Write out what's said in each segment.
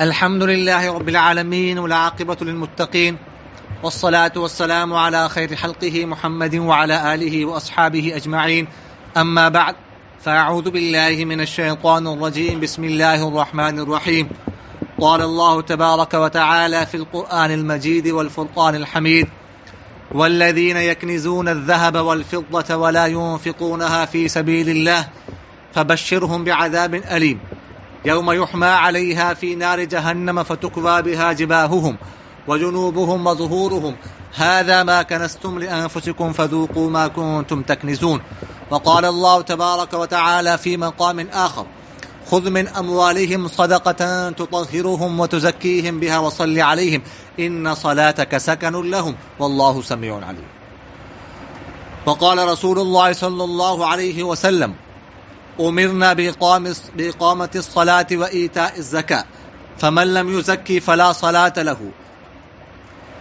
الحمد لله رب العالمين والعاقبة للمتقين والصلاة والسلام على خير خلقه محمد وعلى آله وأصحابه أجمعين. أما بعد، فأعوذ بالله من الشيطان الرجيم. بسم الله الرحمن الرحيم. قال الله تبارك وتعالى في القرآن المجيد والفرقان الحميد: والذين يكنزون الذهب والفضة ولا ينفقونها في سبيل الله فبشرهم بعذاب أليم يوم يحمى عليها في نار جهنم فتكوى بها جباههم وجنوبهم وظهورهم هذا ما كنزتم لأنفسكم فذوقوا ما كنتم تكنزون. وقال الله تبارك وتعالى في مقام آخر: خذ من أموالهم صدقة تطهرهم وتزكيهم بها وصل عليهم إن صلاتك سكن لهم والله سميع عليم. وقال رسول الله صلى الله عليه وسلم: أمرنا بإقامة الصلاة وإيتاء الزكاة فمن لم يزكي فلا صلاة له.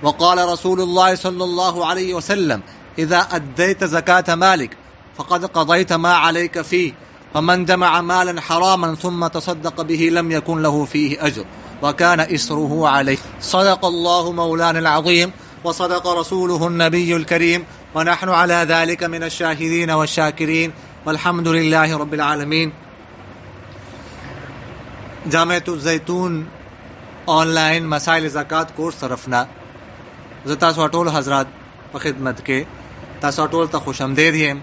وقال رسول الله صلى الله عليه وسلم: إذا أديت زكاة مالك فقد قضيت ما عليك فيه ومن جمع مالا حراما ثم تصدق به لم يكن له فيه أجر وكان إسره عليه. صدق الله مولانا العظيم وصدق رسوله النبي الكريم ونحن على ذلك من الشاهدين والشاكرين والحمد لله رب العالمين. جامعۃ الزیتون آن لائن مسائل زکات کورس طرفنا زه تاسو ټول حضرات په خدمت کې تاسو ټول ته خوش آمدید یم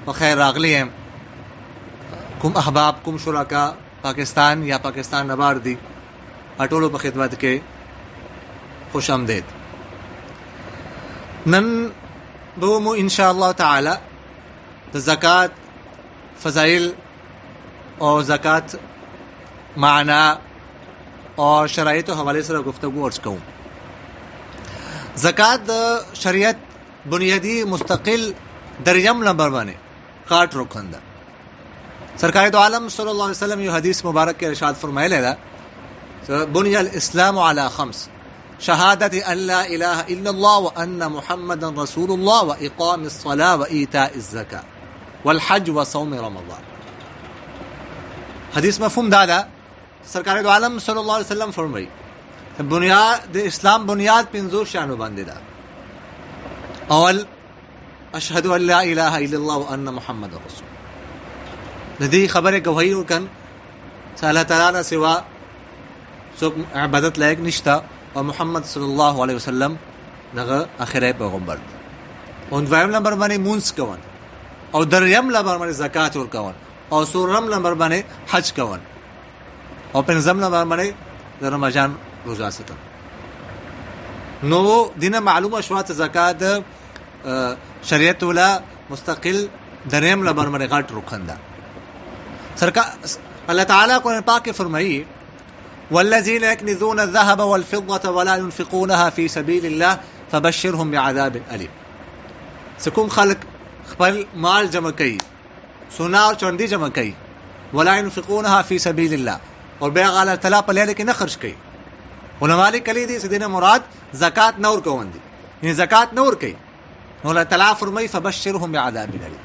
په خیر راغلی یم. کوم احباب کوم شرکا پاکستان یا پاکستان نبار دي ټولو په خدمت کې خوش آمدید. نن به مو ان شاء الله تعالی د زکات فضائل او زکات معنا او شرایط او حواله سره گفتگو ورس کوم. زکات د شریعت بنیادی مستقل دریم نمبر باندې کاټ روکنده. سرکار دو عالم صلی الله علیه وسلم یو حدیث مبارک کې ارشاد فرمایلی ده: بني الاسلام على خمس: شهادة أن لا إله إلا الله وأن محمدا رسول الله وإقام الصلاة وإيتاء الزكاة والحج وصوم رمضان. حدیث مفهوم دادا سرکار دو عالم صلی الله علیه وسلم فرمایي بنیاد د اسلام بنیاد پنځو شانو باندې ده. اول اشهد ان لا اله الا الله وان محمد رسول. د دې خبره گواهی ورکن چې الله تعالی نه سوا څوک عبادت لایق نشته او محمد صلی الله علیه وسلم دغه اخره پیغمبر دی. او دویم نمبر باندې مونږ کوون او دریم نمبر باندې زکات ورکون او څلورم نمبر باندې حج کوون او پنځم نمبر باندې د رمضان روزه ستل. نو دینه معلومه شو ته زکات شریعت ولا مستقل دریم نمبر باندې غاټ روکندا. سرکار الله تعالی قرآن پاک فرمایي: والذين يكنزون الذهب والفضة ولا ينفقونها في سبيل الله فبشرهم بعذاب أليم. سکوم خلق خپل مال جمع کوي، سونا او چاندي جمع کوي، ولا ينفقونها في سبيل الله، اور بیا الله تعالی په لاره کې نه خرج کوي. علماء لیکلي دي چې دینه مراد زکات نور کوون دي، یعنی زکات نور کوي. الله تعالی فرمایي: فبشرهم بعذاب أليم.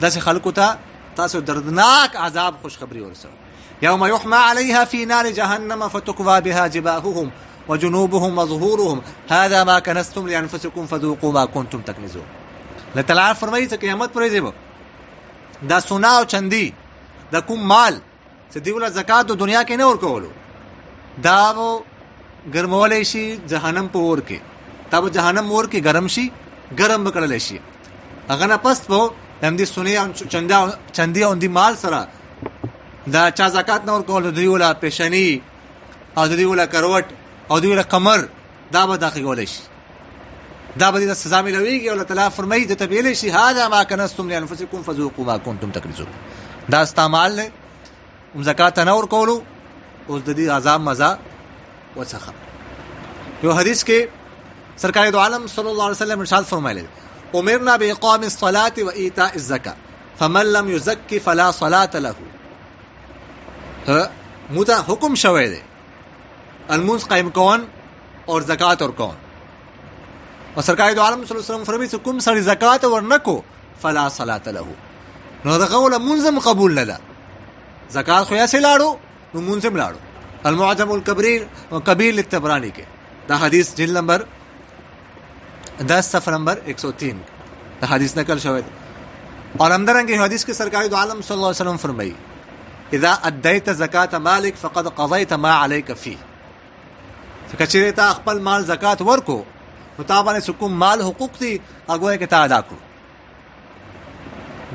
داسې خلکو ته تاسو دردناک عذاب خوشخبری ورسوي. يوم يحمى عليها في نار جهنم فتكوى بها جباههم وجنوبهم وظهورهم هذا ما كنزتم لأنفسكم فذوقوا ما كنتم تكنزون. لتعالى فرمایي چې قیامت پرې دی دا سونا او چندي دا کوم مال چې دی ول زکات د دنیا کې نه ورکولو دا وو ګرمولې شي جهنم په اور کې. دا به جهنم اور کې ګرم شي، ګرم وکړل شي. هغه نه پس په دې سونی او چندي او دې مال سره دا چا زکات نور کول دی ولا پېشنی او دی ولا کروټ او دی ولا کمر دا به داخل کول شي. دا به د سزا ملويږي. الله تعالی فرمایي د تبیل شي: هذا ما كنزتم لانفسكم فذوقوا ما كنتم تكنزون. دا استعمال له زکات نور کولو او د دې عذاب مزه وڅخه. یو حدیث کې سرکار دو عالم صلی الله علیه وسلم ارشاد فرمایلی: امرنا باقام الصلاه وايتاء الزکاه فمن لم يزكي فلا صلاه له. موږ حکم شوی دی المنز قائم کون اور زکات اور کون. اور سرکار دو عالم صلی الله علیه وسلم فرمایي چې کوم سړی زکات ورنکو فلا صلاه له، نو دغه ول منظم قبول نه ده. زکات خو یې سلاړو نو مونږ هم لاړو. المعجم الکبیر للطبرانی کے دا حدیث جلد نمبر 10 صفحہ نمبر 103 دا حدیث نقل شوید. اور ہمدرنگ حدیث کے سرکاری دو عالم صلی اللہ علیہ وسلم فرمائی اذا ادیت زکات مالک فقد قضیت ما علیک فی. کچری تا خپل مال زکات ورکو نو تا باندې سکم مال حقوق دی اگویا کہ تا ادا کړو.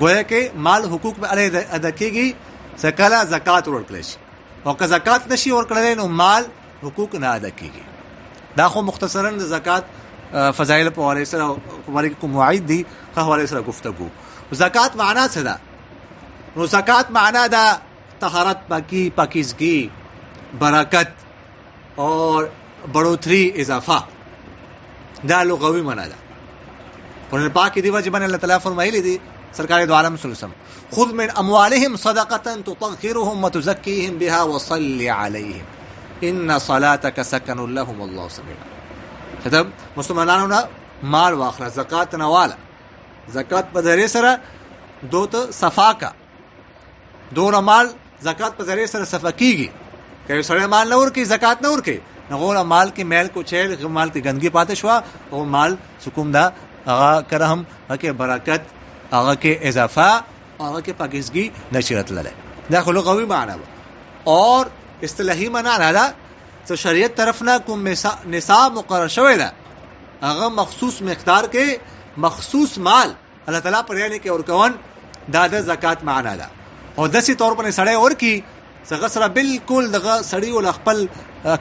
گویا کہ مال حقوق میں ادا کیږي سکلا زکات ورکړل شي او که زکات نشي ورکړل نو مال حقوق نه ادا کیږي. دا خو مختصرا د زکات فضائل په حواله سره کوم وعید دی په حواله سره گفتگو. زکات معنا څه ده؟ نو زکات معنا ده طهارت، پاکی، پاکیزگی، برکت اور بڑھوتری، اضافہ. دا لغوی معنا ده. قرآن پاک کی دی وجه باندې الله تعالی فرمایلی دی سرکار دو عالم صلی الله علیه وسلم خذ من اموالهم صدقه تطهرهم وتزكيهم بها وصل عليهم ان صلاتك سكن لهم والله سميع. مطلب مسلمانانو نه مال واخله، زکات نه والا، زکات په ذریعہ سره دوت صفا کا، دون مال زکات په ذریعہ سره صفا کیږي. که سره مال نه ورکی زکات نه ورکی نو غوړه مال کې میل کو چیل مال کې گندگی پاتې شو او مال سکوم دا هغه کرهم هغه برکت هغه کې اضافه هغه کې پاکیزگی نشرت لله. دا خو لغوی معنی اور اصطلاحی معنی نه ده. تو شریعت طرف نه کوم نصاب مقرر شوی ده هغه مخصوص مقدار کې مخصوص مال الله تعالی پر یعنی کې ورکون دا د زکات معنی ده. او داسې طور باندې سړی ورکی څنګه سره بالکل دغه سړی ول خپل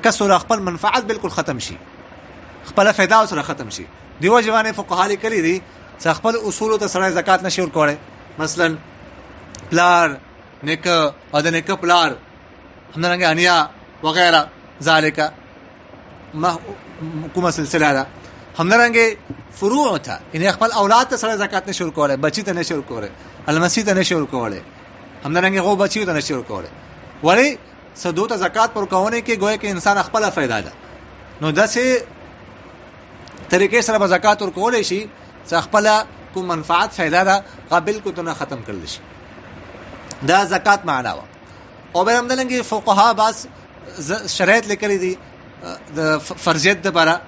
کسر خپل منفعت بالکل ختم شي، خپل فایده سره ختم شي. دیو ځوانه فقها لیکلي دي چې خپل اصول ته سړی زکات نشي ورکوړي. مثلا پلار نیک او د نیک پلار همدارنګه انیا وغیرہ ذالک ما کومه سلسله ده. همدارنګه فروع ته ان خپل اولاد ته سړی زکات نشي ورکوړي، بچی ته نشي ورکوړي، المسیح ته نشي ورکوړي، همدارنګه غو بچی ته نشي ورکوړي. ولی سدو ته زکات پر کوونه کې گویا کې انسان خپل فائدہ ده. نو داسې طریقې سره به زکات ورکول شي چې خپل کوم منفعت فائدہ ده قابل کو ته ختم کړل شي. دا زکات معنا و. او به همدلنګي فقها باز شرایط لیکلي دي د فرضیت د لپاره.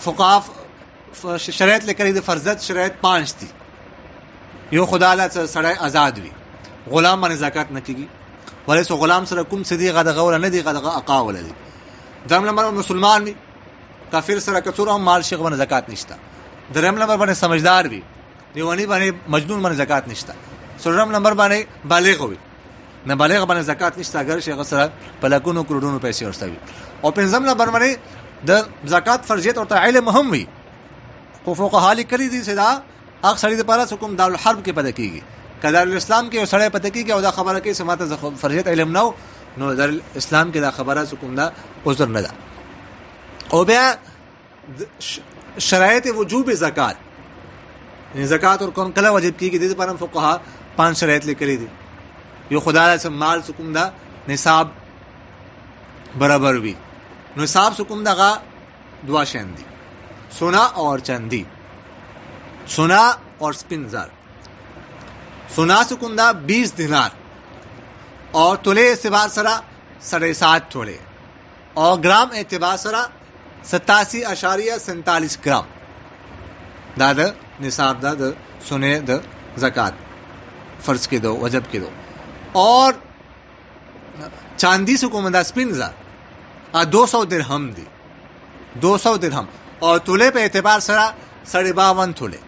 فقها شرایط لیکلي دي فرضیت شرایط 5 دي. یو خدای له سړی آزاد وي، غلام باندې زکات نه کیږي. ولې سو غلام سره کوم سدي غدغه ولا نه دي غدغه اقا ولا دي. دم نمبر مسلمان وي، کافر سره کڅور هم مال شیخ باندې زکات نشته. دریم نمبر باندې سمجھدار وي، دیوانی باندې مجنون باندې زکات نشته. څلورم نمبر باندې بالغ وي، نه بالغ باندې زکات نشته اگر شیخ سره پلاکونو کروڑونو پیسې ورسوي. او پنځم نمبر باندې د زکات فرضیت او علم هم وي. خو فقها لیکلي دي چې دا هغه سړي د پاره حکم دار الحرب کې پد کیږي. کدار الاسلام کې سړی پد کیږي او دا خبره کوي سماته فرضیت علم نو در اسلام کې دا خبره حکم دا عذر نه ده. او بیا شرایط وجوب زکات، یعنی زکات اور کون کله واجب کیږي د لپاره فقها 5 شرایط لیکلي دي. یو خدای سره مال حکم دا نصاب برابر وي. نصاب حکم دغه دوا شین دي، سونا اور چاندی، سونا اور سپین زر. سونا حکم دا 20 دینار اور تولے اعتبار سره 7.5 تولے اور گرام اعتبار سره 87.47 گرام. دا د نصاب دا د سونے د زکات فرض کې دو وجب کې دو. اور چاندی حکم دا سپین زر 200 درہم دی، 200 درہم. اور تولے پہ اعتبار سره 52.5 تولے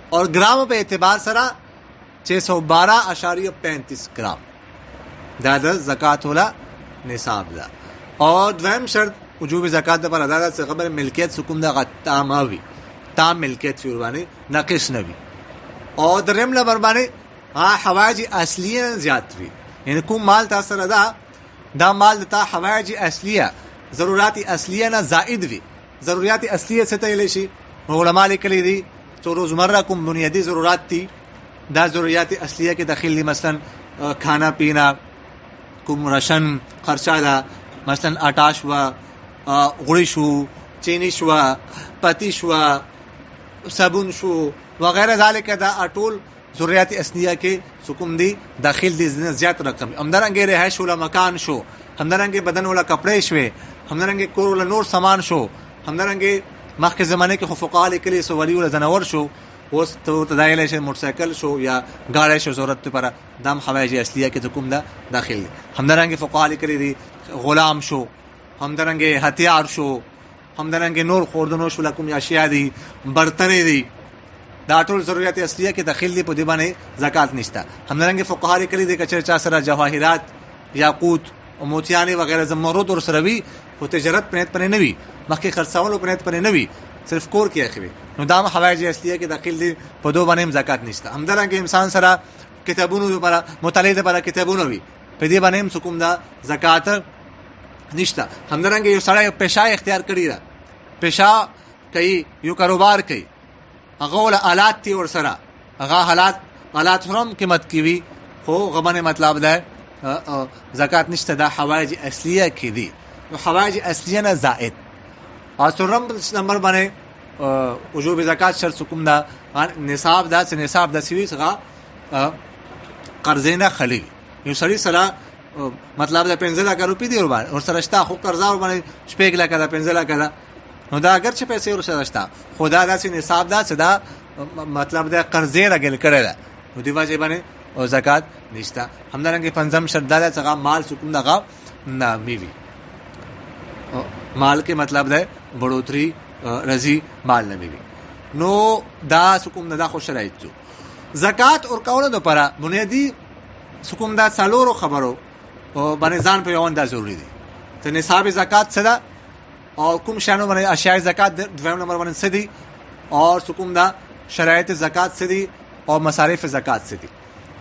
اور گرام پہ اعتبار سره 612.35 گرام. دا د زکات ولا نصاب دا. اور دویم شرط وجوب زکات پر ادا سے خبر ملکیت حکم دا تاماوی، تام ملکیت فیروانی ناقص نوی. اور دریم نمبر باندې حوائج اصلیه زیات وی، یعنی کوم مال تاثر ادا دا مال تا حوائج اصلیه ضرورت اصلیه نه زائد وی. ضرورت اصلیه څه ته لشي علماء لیکلي دي چې روزمره کوم بنیادی ضرورت دي دا ضرورت اصلیه کې داخل دي. مثلا کھانا پینا، کوم راشن خرچه ده، مثلا آٹا شو، غوړی شو، چینی شو، پتی شو، صابون شو وغیرہ ذالک. دا ټول ضرورت اصلیه کې حکم دي داخل دي زیات رقم. همدارنګه رهائش ولا مکان شو، همدارنګه بدن ولا کپڑے شوي، همدارنګه کور ولا نور سامان شو، همدارنګه مخکې زمانه کې خو فقها لیکلي سو ولی ولا زناور شو، اوس ته تدایل شي موټر سایکل شو یا گاڑی شو ضرورت پر دام حوایج اصلیه کې کوم دا داخل دي. همدارنګه فقها لیکلي دي غلام شو، همدارنګه هتیار شو، همدارنګه نور خوردنو شو لکم اشیاء دي، برتن دي، دا ټول ضرورت اصلیه کې داخل دي، په دې باندې زکات نشته. همدارنګه فقها لیکلي دي چې چا سره جواهرات، یاقوت او موتیان وغیرہ زمرد ور سره وي، خو تجارت پنيت پنه نه وي، مخکې خرڅول پنيت پنه نه وي، صرف کور کې اخلي، نو دا حوایج اصلیه کې داخل دي، په دوه باندې زکات نشته. همدارنګه انسان سره کتابونو لپاره مطالعه لپاره کتابونه وي، په دې باندې حکم دا زکات نشته. همدارنګه یو سړی پیشه اختیار کړی دا، پیشه کوي، یو کاروبار کوي، هغه ول آلات تی ور سره، هغه آلات هم قیمت کی وی، خو غبنه مطلب ده زکات نشته. دا حوایج اصلیه کې دي، نو حوایج اصلیه نه زائد. او څلورم نمبر باندې وجوب زکات شرط کوم دا نصاب دا، چې نصاب د سوي څخه قرضې نه خلی. یو سړی سره مطلب دا 15 لک روپۍ دی ور سره شته، خو قرض ور باندې شپږ لک دا 15 لک دا، نو دا اگر چې پیسې ور سره شته، خدا دا چې نصاب دا چې دا مطلب دا قرضې راګل کړی دا، نو دی واجب باندې او زکات نشته. همدارنګه پنځم شرط دا چې مال حکم دغه نه میوي، مال کې مطلب ده بڑوتری رضی مال نه میوي، نو دا حکم نه دا خو شرایط دي. زکات اور کولو لپاره بنیادی حکم دا څلورو خبرو باندې ځان په یوان دا ضروری دي. ته نصاب زکات څه ده او کوم شانو باندې اشیاء زکات دویم نمبر باندې څه دي، او حکم دا شرایط زکات څه دي او مصارف زکات څه دي.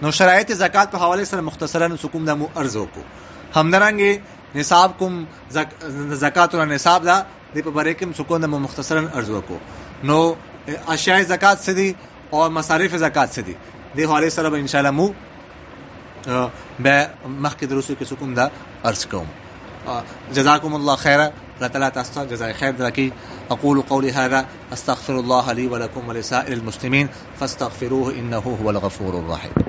نو شرایط زکات په حواله سره مختصرا حکم دا مو عرض وکړو. همدارنګه نصاب کوم زکات او نصاب دا د په باره کې حکم دا مو مختصرا عرض وکړو. نو اشیاء زکات څه دي او مصارف زکات څه دي، د حواله سره به ان شاء الله مو به مخکې دروسو کې حکم دا عرض کوم. جزاكم الله خيرا. الله تعالى تاسو جزاء خير درکې. اقول قولي هذا استغفر الله لي ولكم ولسائر المسلمين فاستغفروه انه هو الغفور الرحيم.